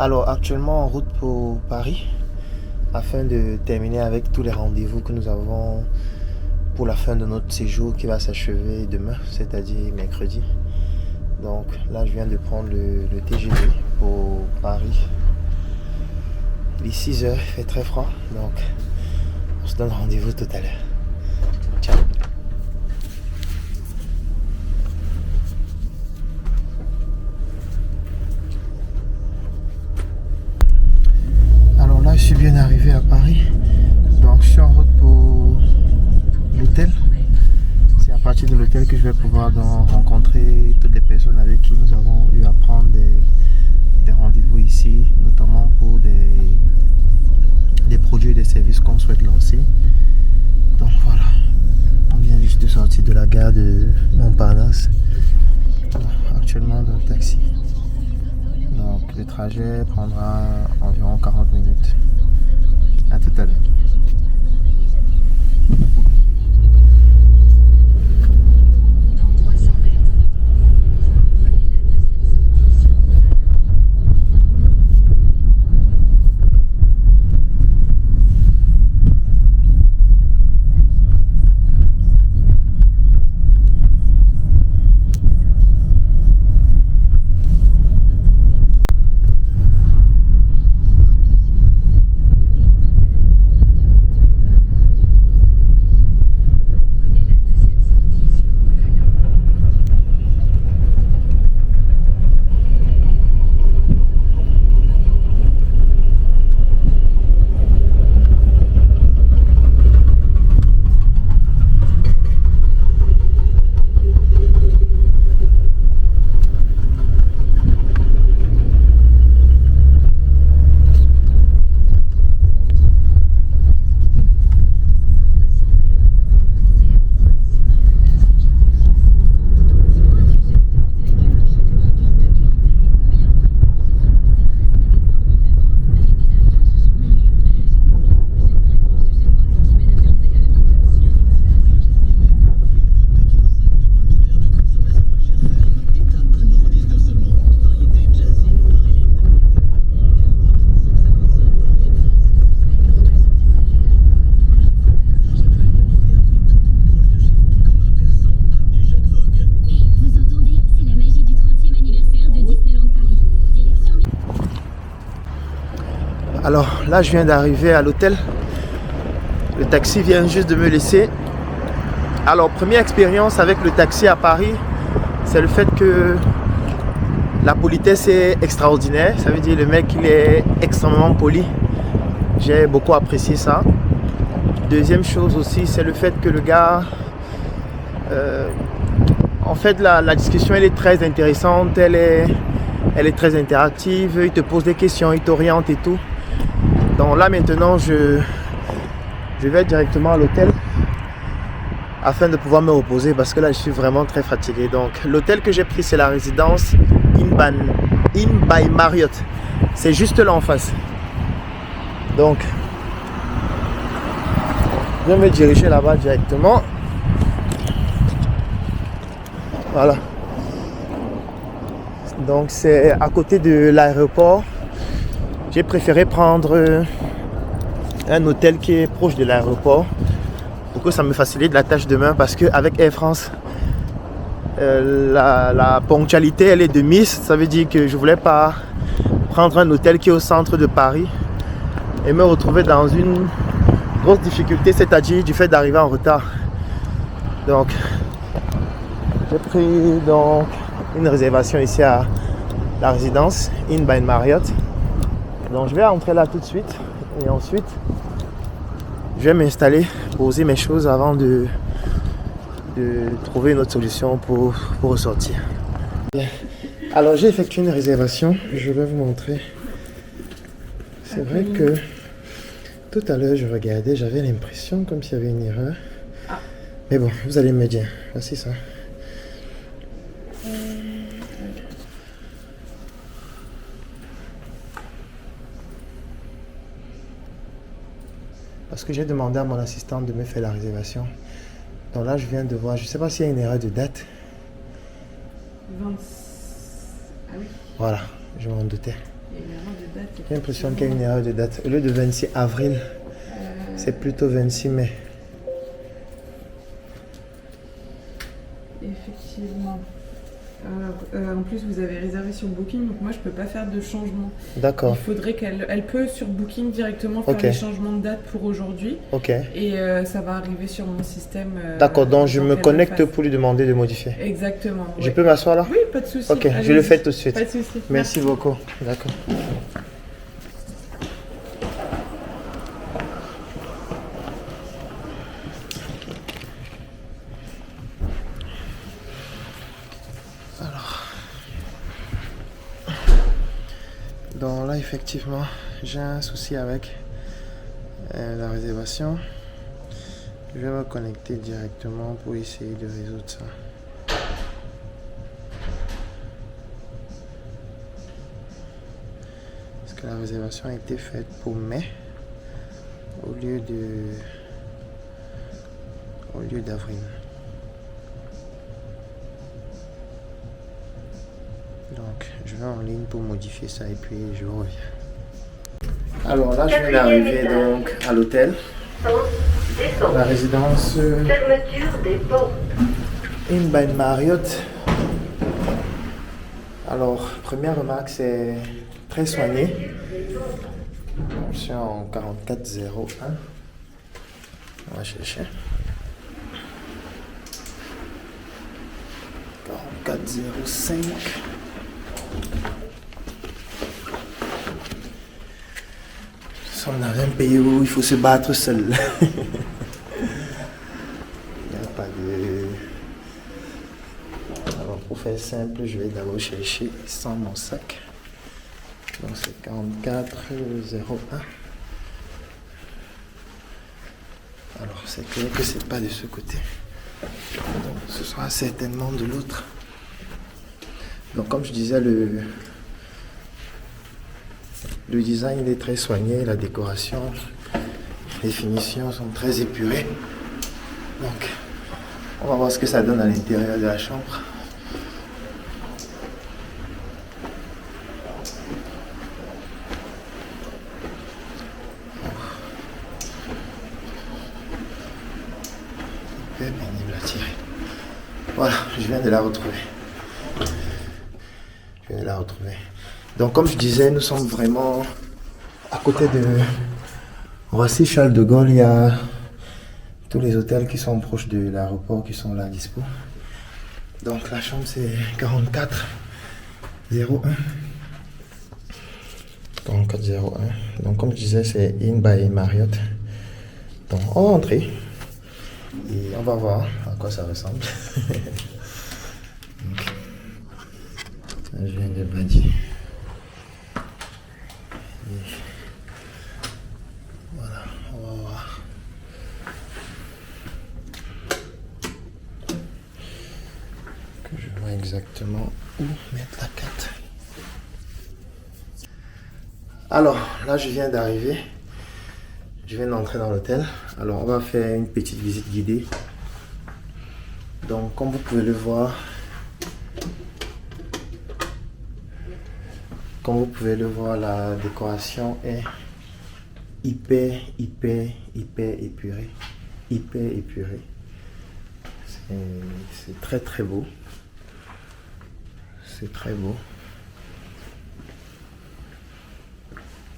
Alors, actuellement en route pour Paris, afin de terminer avec tous les rendez-vous que nous avons pour la fin de notre séjour qui va s'achever demain, c'est-à-dire mercredi. Donc là, je viens de prendre le TGV pour Paris. Il est 6 heures, il fait très froid, donc on se donne rendez-vous tout à l'heure. Ciao. Alors là, je suis bien arrivé à Paris, donc je suis en route pour l'hôtel. C'est à partir de l'hôtel que je vais pouvoir donc rencontrer toutes les personnes avec qui nous avons eu à prendre des rendez-vous ici, notamment pour des produits et des services qu'on souhaite lancer. Donc voilà, on vient juste de sortir de la gare de Montparnasse, actuellement dans le taxi. Donc le trajet prendra environ 40 minutes. À tout à l'heure. Alors là, je viens d'arriver à l'hôtel. Le taxi vient juste de me laisser. Alors, première expérience avec le taxi à Paris, c'est le fait que la politesse est extraordinaire. Ça veut dire le mec, il est extrêmement poli. J'ai beaucoup apprécié ça. Deuxième chose aussi, c'est le fait que le gars... en fait, la discussion, elle est très intéressante. Elle est très interactive. Il te pose des questions, il t'oriente et tout. Donc là maintenant je vais directement à l'hôtel afin de pouvoir me reposer parce que là je suis vraiment très fatigué. Donc l'hôtel que j'ai pris, c'est la résidence Inn by Marriott. C'est juste là en face. Donc je vais me diriger là-bas directement. Voilà. Donc c'est à côté de l'aéroport. J'ai préféré prendre un hôtel qui est proche de l'aéroport pour que ça me facilite la tâche demain, parce qu'avec Air France, la ponctualité elle est de mise. Ça veut dire que je voulais pas prendre un hôtel qui est au centre de Paris et me retrouver dans une grosse difficulté, c'est-à-dire du fait d'arriver en retard. Donc j'ai pris donc une réservation ici à la résidence Inn by Marriott. Donc je vais entrer là tout de suite et ensuite je vais m'installer, poser mes choses avant de trouver une autre solution pour ressortir. Bien. Alors j'ai effectué une réservation, je vais vous montrer. C'est vrai que tout à l'heure je regardais, j'avais l'impression comme s'il y avait une erreur. Mais bon, vous allez me dire, voici ça. Parce que j'ai demandé à mon assistante de me faire la réservation. Donc là, je viens de voir, je ne sais pas s'il y a une erreur de date. 20... Ah oui. Voilà, je m'en doutais. Il y a une erreur de date. J'ai l'impression qu'il y a une erreur de date. Au lieu de 26 avril, c'est plutôt 26 mai. Effectivement. En plus, vous avez réservé sur Booking, donc moi je peux pas faire de changement. D'accord. Il faudrait elle peut sur Booking directement faire les changements de date pour aujourd'hui. Ok. Et ça va arriver sur mon système. D'accord, donc je me connecte pour lui demander de modifier. Exactement. Je peux m'asseoir là? Oui, pas de souci. Ok, je le fais tout de suite. Pas de souci. Merci beaucoup. D'accord. Donc là, effectivement, j'ai un souci avec la réservation. Je vais me connecter directement pour essayer de résoudre ça. Parce que la réservation a été faite pour mai au lieu d'avril. Donc, je vais en ligne pour modifier ça et puis je reviens. Alors là, je viens d'arriver donc à l'hôtel. La résidence Fermeture des portes. Inn by Marriott. Alors, première remarque, c'est très soigné. Je suis en 4401. On va chercher. 4405. On est dans un pays où il faut se battre seul. Il n'y a pas de... Alors pour faire simple, je vais d'abord chercher sans mon sac. Donc c'est 4401. Alors c'est clair que c'est pas de ce côté. Donc ce sera certainement de l'autre. Donc comme je disais, le design il est très soigné, la décoration, les finitions sont très épurées. Donc, on va voir ce que ça donne à l'intérieur de la chambre. Hyper pénible à tirer. Voilà, je viens de la retrouver. Donc comme je disais, nous sommes vraiment à côté de Roissy-Charles de Gaulle. Il y a tous les hôtels qui sont proches de l'aéroport qui sont là à dispo. Donc la chambre c'est 4401. 4401. Donc comme je disais, c'est Inn by Marriott. Donc on va entrer et on va voir à quoi ça ressemble. Donc, je viens de Badi. Voilà, on va voir. Que je vois exactement où mettre la carte. Alors, là je viens d'arriver. Je viens d'entrer dans l'hôtel. Alors, on va faire une petite visite guidée. Donc, comme vous pouvez le voir, la décoration est hyper épurée. C'est très très beau. C'est très beau.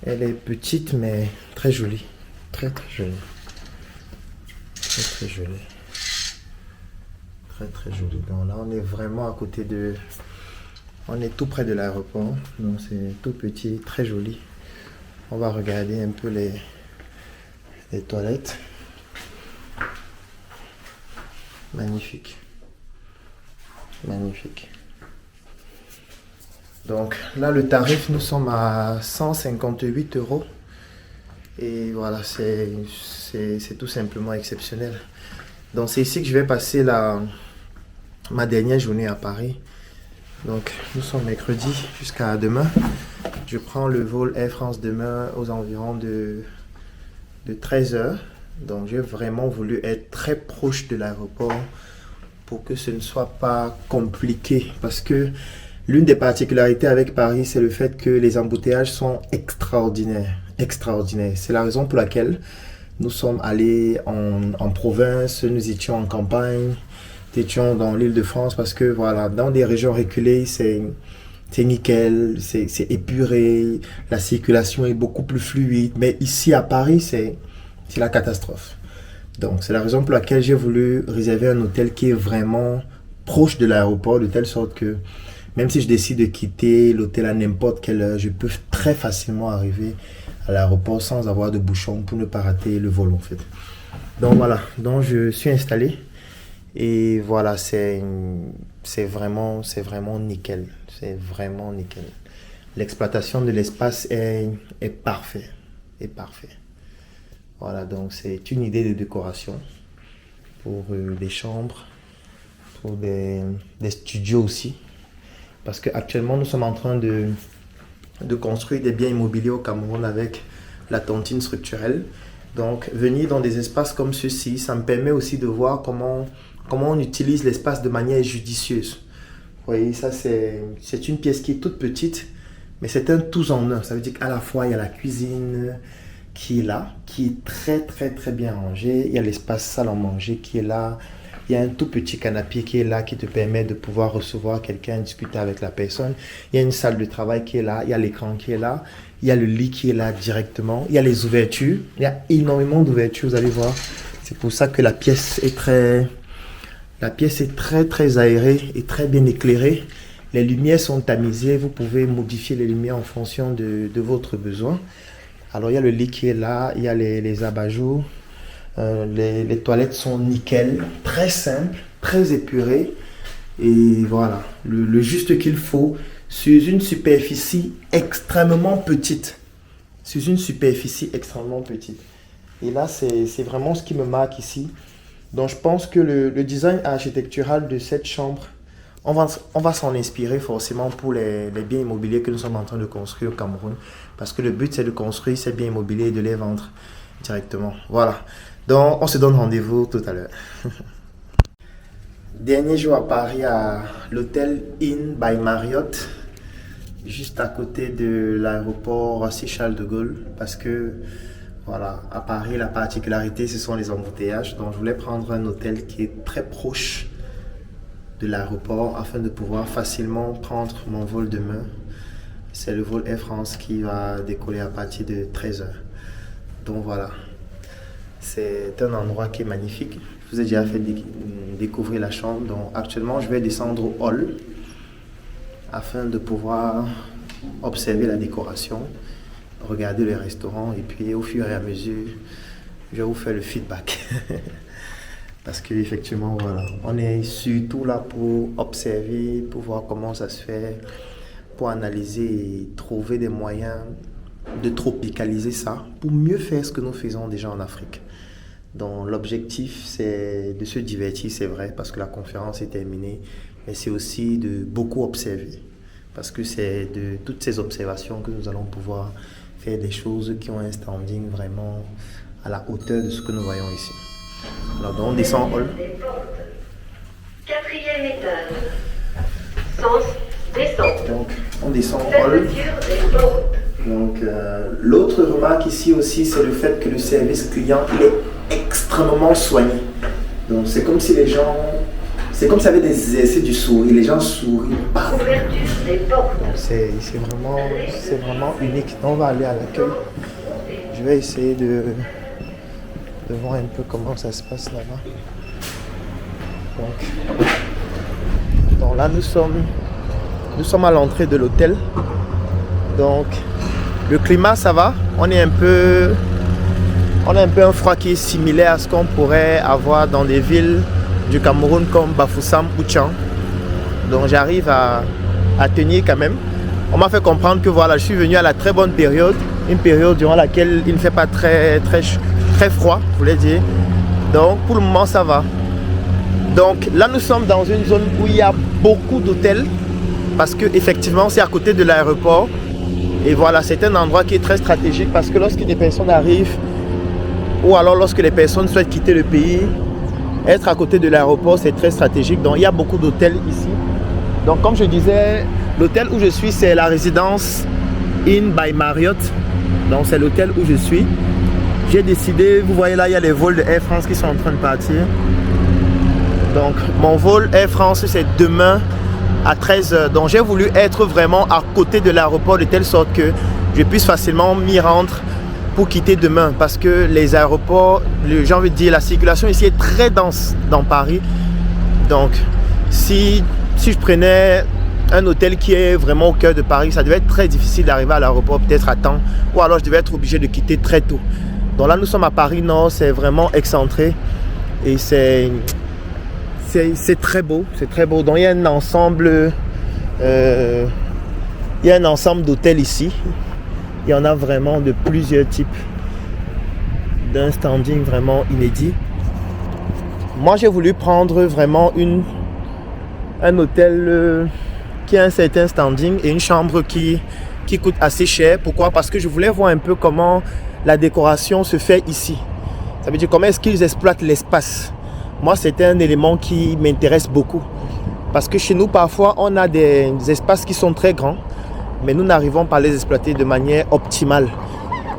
Elle est petite mais très jolie. Très jolie. Très jolie. Très jolie. Donc là on est vraiment à côté de... On est tout près de l'aéroport. Donc c'est tout petit, très joli. On va regarder un peu les toilettes. Magnifique. Donc là le tarif, nous sommes à 158 €. Et voilà, c'est tout simplement exceptionnel. Donc c'est ici que je vais passer ma dernière journée à Paris. Donc nous sommes mercredi jusqu'à demain. Je prends le vol Air France demain aux environs de 13 h. Donc j'ai vraiment voulu être très proche de l'aéroport pour que ce ne soit pas compliqué. Parce que L'une des particularités avec Paris, c'est le fait que les embouteillages sont extraordinaires. Extraordinaires. C'est la raison pour laquelle nous sommes allés en province, nous étions en campagne, nous étions dans l'Île-de-France parce que voilà, dans des régions reculées, c'est nickel, c'est épuré, la circulation est beaucoup plus fluide. Mais ici à Paris, c'est la catastrophe. Donc c'est la raison pour laquelle j'ai voulu réserver un hôtel qui est vraiment proche de l'aéroport, de telle sorte que même si je décide de quitter l'hôtel à n'importe quelle heure, je peux très facilement arriver à l'aéroport sans avoir de bouchon pour ne pas rater le vol en fait. Donc voilà, donc je suis installé et voilà, c'est vraiment nickel, c'est vraiment nickel. L'exploitation de l'espace est parfait, Voilà, donc c'est une idée de décoration pour des chambres, pour des studios aussi. Parce qu'actuellement, nous sommes en train de construire des biens immobiliers au Cameroun avec la tontine structurelle. Donc, venir dans des espaces comme ceux-ci, ça me permet aussi de voir comment on utilise l'espace de manière judicieuse. Vous voyez, ça, c'est une pièce qui est toute petite, mais c'est un tout en un. Ça veut dire qu'à la fois, il y a la cuisine qui est là, qui est très, très, très bien rangée. Il y a l'espace salle à manger qui est là. Il y a un tout petit canapé qui est là, qui te permet de pouvoir recevoir quelqu'un, discuter avec la personne. Il y a une salle de travail qui est là, il y a l'écran qui est là, il y a le lit qui est là directement, il y a les ouvertures, il y a énormément d'ouvertures, vous allez voir. C'est pour ça que la pièce est très très aérée et très bien éclairée. Les lumières sont tamisées, vous pouvez modifier les lumières en fonction de votre besoin. Alors il y a le lit qui est là, il y a les abat-jours. Les toilettes sont nickel, très simples, très épurées et voilà, le juste qu'il faut sur une superficie extrêmement petite. Et là, c'est vraiment ce qui me marque ici. Donc je pense que le design architectural de cette chambre, on va s'en inspirer forcément pour les biens immobiliers que nous sommes en train de construire au Cameroun. Parce que le but, c'est de construire ces biens immobiliers et de les vendre directement. Voilà. Donc, on se donne rendez-vous tout à l'heure. Dernier jour à Paris à l'hôtel Inn by Marriott, juste à côté de l'aéroport Roissy-Charles de Gaulle, parce que, voilà, à Paris, la particularité, ce sont les embouteillages. Donc, je voulais prendre un hôtel qui est très proche de l'aéroport afin de pouvoir facilement prendre mon vol demain. C'est le vol Air France qui va décoller à partir de 13h. Donc, voilà. C'est un endroit qui est magnifique. Je vous ai déjà fait découvrir la chambre. Donc actuellement, je vais descendre au hall afin de pouvoir observer la décoration, regarder les restaurants et puis au fur et à mesure, je vais vous faire le feedback. Parce qu'effectivement, voilà, on est surtout là pour observer, pour voir comment ça se fait, pour analyser et trouver des moyens de tropicaliser ça pour mieux faire ce que nous faisons déjà en Afrique. Donc l'objectif, c'est de se divertir, c'est vrai, parce que la conférence est terminée, mais c'est aussi de beaucoup observer, parce que c'est de toutes ces observations que nous allons pouvoir faire des choses qui ont un standing vraiment à la hauteur de ce que nous voyons ici. Alors donc on descend en hall. 4e étage. Sens descente. Donc on descend en hall. Donc l'autre remarque ici aussi, c'est le fait que le service client il est extrêmement soigné. Donc c'est comme si les gens, c'est comme s'il y avait des essais du sourire, les gens sourient pas. Donc c'est vraiment unique. Donc, on va aller à l'accueil. Je vais essayer de voir un peu comment ça se passe là-bas. Donc là nous sommes à l'entrée de l'hôtel. Donc le climat ça va, on a un peu un froid qui est similaire à ce qu'on pourrait avoir dans des villes du Cameroun comme Bafoussam ou Tchang. Donc j'arrive à tenir quand même. On m'a fait comprendre que voilà, je suis venu à la très bonne période, une période durant laquelle il ne fait pas très froid, je voulais dire. Donc pour le moment ça va. Donc là nous sommes dans une zone où il y a beaucoup d'hôtels parce que effectivement c'est à côté de l'aéroport. Et voilà, c'est un endroit qui est très stratégique parce que lorsque des personnes arrivent ou alors lorsque les personnes souhaitent quitter le pays, être à côté de l'aéroport, c'est très stratégique. Donc il y a beaucoup d'hôtels ici. Donc comme je disais, L'hôtel où je suis, c'est la résidence Inn by Marriott. Donc c'est l'hôtel où je suis. J'ai décidé, vous voyez là, il y a les vols de Air France qui sont en train de partir. Donc mon vol Air France, c'est demain à 13 h. Donc j'ai voulu être vraiment à côté de l'aéroport de telle sorte que je puisse facilement m'y rendre pour quitter demain. Parce que les aéroports, j'ai envie de dire, la circulation ici est très dense dans Paris. Donc si je prenais un hôtel qui est vraiment au cœur de Paris, ça devait être très difficile d'arriver à l'aéroport peut-être à temps, ou alors je devais être obligé de quitter très tôt. Donc là nous sommes à Paris Nord, c'est vraiment excentré et c'est très beau, c'est très beau. Donc il y a un ensemble d'hôtels ici. Il y en a vraiment de plusieurs types, d'un standing vraiment inédit. Moi j'ai voulu prendre vraiment un hôtel qui a un certain standing et une chambre qui coûte assez cher. Pourquoi? Parce que je voulais voir un peu comment la décoration se fait ici. Ça veut dire comment est-ce qu'ils exploitent l'espace. Moi, c'est un élément qui m'intéresse beaucoup. Parce que chez nous, parfois, on a des espaces qui sont très grands, mais nous n'arrivons pas à les exploiter de manière optimale.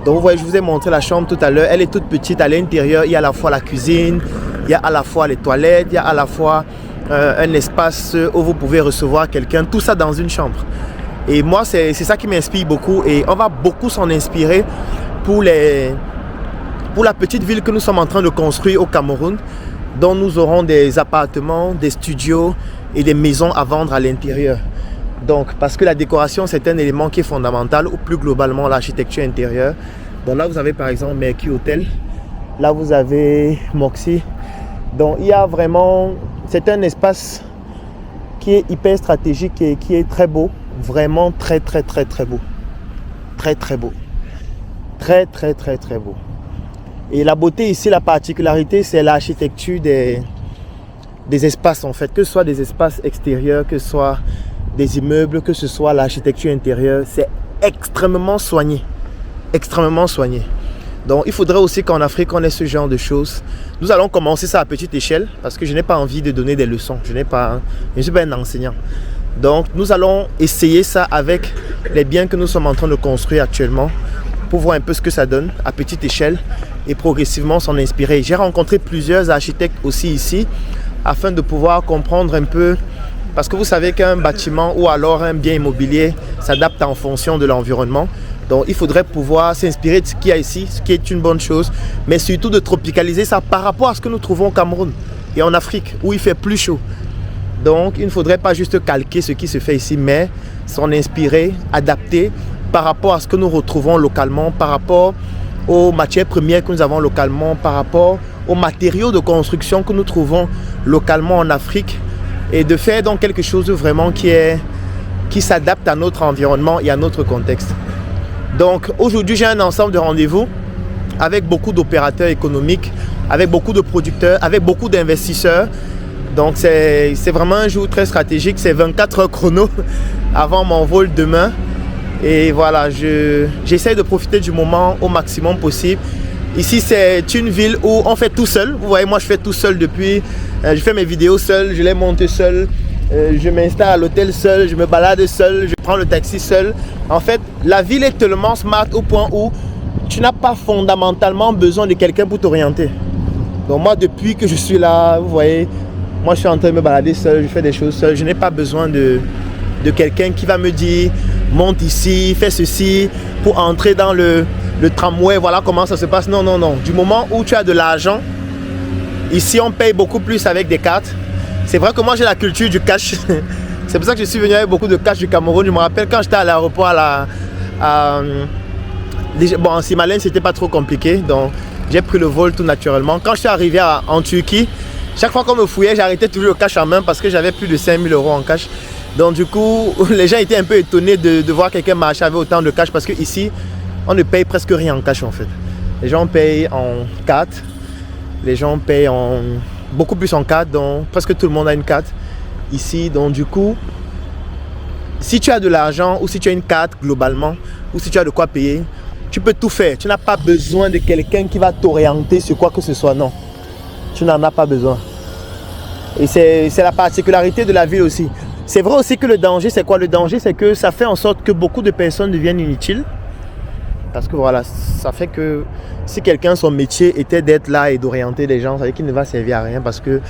Donc, vous voyez, je vous ai montré la chambre tout à l'heure. Elle est toute petite. À l'intérieur, il y a à la fois la cuisine, il y a à la fois les toilettes, il y a à la fois un espace où vous pouvez recevoir quelqu'un, tout ça dans une chambre. Et moi, c'est ça qui m'inspire beaucoup et on va beaucoup s'en inspirer pour la petite ville que nous sommes en train de construire au Cameroun, dont nous aurons des appartements, des studios et des maisons à vendre à l'intérieur. Donc, parce que la décoration, c'est un élément qui est fondamental, ou plus globalement l'architecture intérieure. Donc là, vous avez par exemple Mercure Hotel, là vous avez Moxie. Donc il y a vraiment, c'est un espace qui est hyper stratégique et qui est très beau, vraiment très beau, très beau, très beau. Et la beauté ici, la particularité, c'est l'architecture des espaces en fait, que ce soit des espaces extérieurs, que ce soit des immeubles, que ce soit l'architecture intérieure, c'est extrêmement soigné, extrêmement soigné. Donc il faudrait aussi qu'en Afrique on ait ce genre de choses. Nous allons commencer ça à petite échelle parce que je n'ai pas envie de donner des leçons. Je ne suis pas un enseignant. Donc nous allons essayer ça avec les biens que nous sommes en train de construire actuellement pour voir un peu ce que ça donne à petite échelle et progressivement s'en inspirer. J'ai rencontré plusieurs architectes aussi ici afin de pouvoir comprendre un peu, parce que vous savez qu'un bâtiment ou alors un bien immobilier s'adapte en fonction de l'environnement. Donc il faudrait pouvoir s'inspirer de ce qu'il y a ici, ce qui est une bonne chose, mais surtout de tropicaliser ça par rapport à ce que nous trouvons au Cameroun et en Afrique où il fait plus chaud. Donc il ne faudrait pas juste calquer ce qui se fait ici, mais s'en inspirer, adapter par rapport à ce que nous retrouvons localement, par rapport aux matières premières que nous avons localement, par rapport aux matériaux de construction que nous trouvons localement en Afrique, et de faire donc quelque chose vraiment qui s'adapte à notre environnement et à notre contexte. Donc aujourd'hui j'ai un ensemble de rendez-vous avec beaucoup d'opérateurs économiques, avec beaucoup de producteurs, avec beaucoup d'investisseurs. Donc c'est vraiment un jour très stratégique, c'est 24 heures chrono avant mon vol demain. Et voilà, j'essaie de profiter du moment au maximum possible. Ici c'est une ville où on fait tout seul. Vous voyez, moi je fais tout seul depuis, je fais mes vidéos seul, je les monte seul. Je m'installe à l'hôtel seul, je me balade seul, je prends le taxi seul. En fait, la ville est tellement smart au point où tu n'as pas fondamentalement besoin de quelqu'un pour t'orienter. Donc moi, depuis que je suis là, vous voyez, moi je suis en train de me balader seul, je fais des choses seul. Je n'ai pas besoin de quelqu'un qui va me dire monte ici, fais ceci pour entrer dans le tramway, voilà comment ça se passe. Non, non, non. Du moment où tu as de l'argent, ici on paye beaucoup plus avec des cartes. C'est vrai que moi j'ai la culture du cash. C'est pour ça que je suis venu avec beaucoup de cash du Cameroun. Je me rappelle quand j'étais à l'aéroport en Simalène, c'était pas trop compliqué. Donc j'ai pris le vol tout naturellement. Quand je suis arrivé en Turquie, chaque fois qu'on me fouillait, j'arrêtais toujours le cash en main parce que j'avais plus de 5 000 € en cash. Donc du coup, les gens étaient un peu étonnés de voir quelqu'un marcher avec autant de cash parce que ici, on ne paye presque rien en cash en fait. Les gens payent en carte. Les gens payent beaucoup plus en carte, donc presque tout le monde a une carte ici. Donc du coup, si tu as de l'argent ou si tu as une carte globalement, ou si tu as de quoi payer, tu peux tout faire. Tu n'as pas besoin de quelqu'un qui va t'orienter sur quoi que ce soit, non. Tu n'en as pas besoin. Et c'est la particularité de la ville aussi. C'est vrai aussi que le danger, c'est quoi? Le danger, c'est que ça fait en sorte que beaucoup de personnes deviennent inutiles. Parce que voilà, ça fait que si quelqu'un, son métier était d'être là et d'orienter les gens, ça veut dire qu'il ne va servir à rien parce que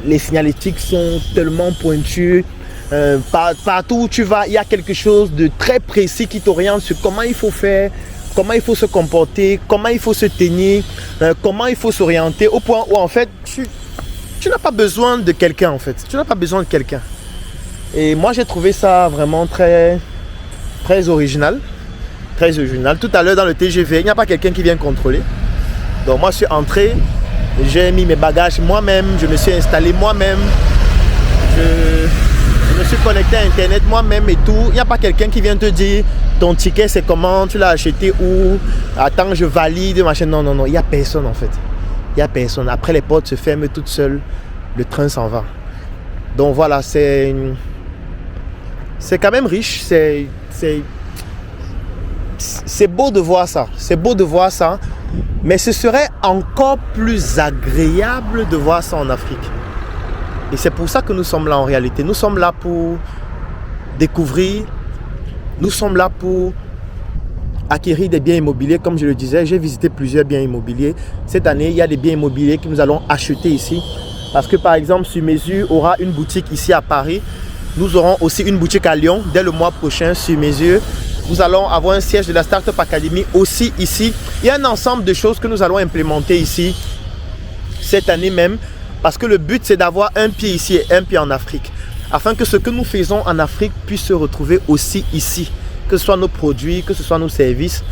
les signalétiques sont tellement pointus. Partout où tu vas, il y a quelque chose de très précis qui t'oriente sur comment il faut faire, comment il faut se comporter, comment il faut se tenir, comment il faut s'orienter, au point où en fait, tu n'as pas besoin de quelqu'un en fait. Tu n'as pas besoin de quelqu'un. Et moi, j'ai trouvé ça vraiment très original. Très original. Tout à l'heure dans le TGV, il n'y a pas quelqu'un qui vient contrôler. Donc moi, je suis entré, j'ai mis mes bagages moi-même, je me suis installé moi-même, je me suis connecté à Internet moi-même et tout. Il n'y a pas quelqu'un qui vient te dire ton ticket c'est comment, tu l'as acheté où, attends je valide, machin. Non, non, non, il n'y a personne en fait. Il n'y a personne. Après les portes se ferment toutes seules, le train s'en va. Donc voilà, c'est quand même riche, c'est beau de voir ça, c'est beau de voir ça, mais ce serait encore plus agréable de voir ça en Afrique. Et c'est pour ça que nous sommes là en réalité. Nous sommes là pour découvrir, nous sommes là pour acquérir des biens immobiliers. Comme je le disais, j'ai visité plusieurs biens immobiliers. Cette année, il y a des biens immobiliers que nous allons acheter ici. Parce que par exemple, Sur Mesure aura une boutique ici à Paris. Nous aurons aussi une boutique à Lyon dès le mois prochain, Sur Mesure. Nous allons avoir un siège de la Startup Academy aussi ici. Il y a un ensemble de choses que nous allons implémenter ici cette année même. Parce que le but, c'est d'avoir un pied ici et un pied en Afrique. Afin que ce que nous faisons en Afrique puisse se retrouver aussi ici. Que ce soit nos produits, que ce soit nos services.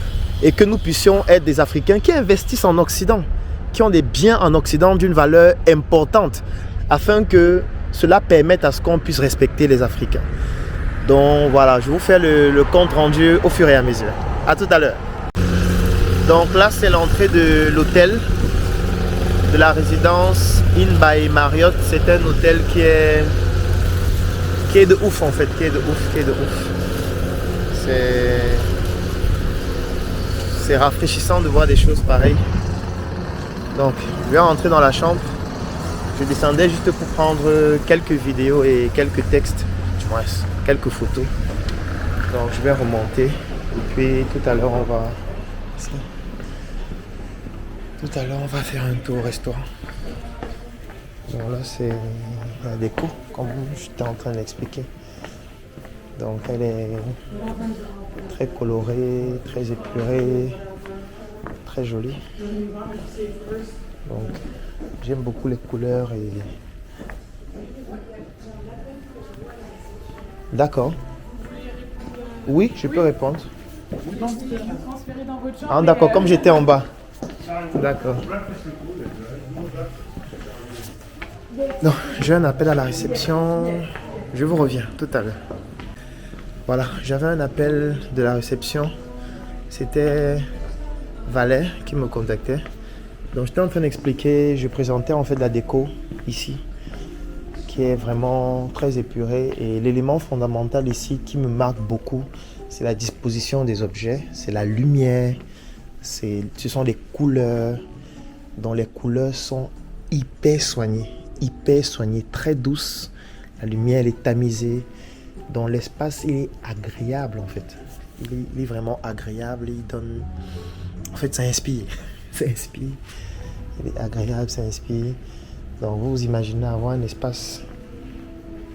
Et que nous puissions être des Africains qui investissent en Occident. Qui ont des biens en Occident d'une valeur importante. Afin que cela permette à ce qu'on puisse respecter les Africains. Donc voilà, je vous fais le compte rendu au fur et à mesure. A tout à l'heure. Donc là, c'est l'entrée de l'hôtel, de la résidence Inn by Marriott. C'est un hôtel qui est de ouf en fait, qui est de ouf. C'est rafraîchissant de voir des choses pareilles. Donc, je vais rentrer dans la chambre. Je descendais juste pour prendre quelques vidéos et quelques textes, du moins quelques photos. Donc je vais remonter et puis tout à l'heure on va faire un tour au restaurant. Donc là c'est la déco comme j'étais en train d'expliquer. Donc elle est très colorée, très épurée, très jolie. Donc j'aime beaucoup les couleurs et d'accord. Oui, je peux répondre. Ah d'accord, comme j'étais en bas. D'accord. Non, j'ai un appel à la réception. Je vous reviens tout à l'heure. Voilà, j'avais un appel de la réception. C'était Valère qui me contactait. Donc j'étais en train d'expliquer, je présentais en fait la déco ici, qui est vraiment très épurée. Et l'élément fondamental ici qui me marque beaucoup, c'est la disposition des objets, c'est la lumière, ce sont les couleurs, dont les couleurs sont hyper soignées, très douces. La lumière elle est tamisée, dont l'espace il est agréable en fait. Il est vraiment agréable, il donne... En fait ça inspire, ça inspire. Il est agréable, ça inspire. Donc vous imaginez avoir un espace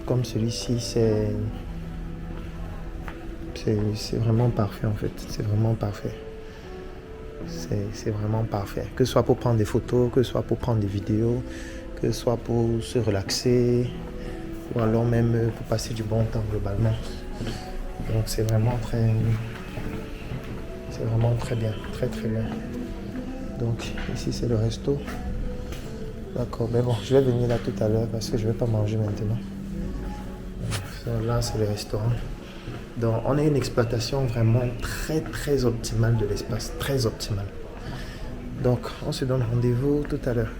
comme celui-ci, c'est vraiment parfait en fait. C'est vraiment parfait. C'est vraiment parfait. Que ce soit pour prendre des photos, que ce soit pour prendre des vidéos, que ce soit pour se relaxer, ou alors même pour passer du bon temps globalement. Donc c'est vraiment très bien, très bien. Donc ici c'est le resto. D'accord, mais bon, je vais venir là tout à l'heure parce que je ne vais pas manger maintenant. Là c'est le restaurant. Donc on a une exploitation vraiment très optimale de l'espace, très optimale. Donc on se donne rendez-vous tout à l'heure.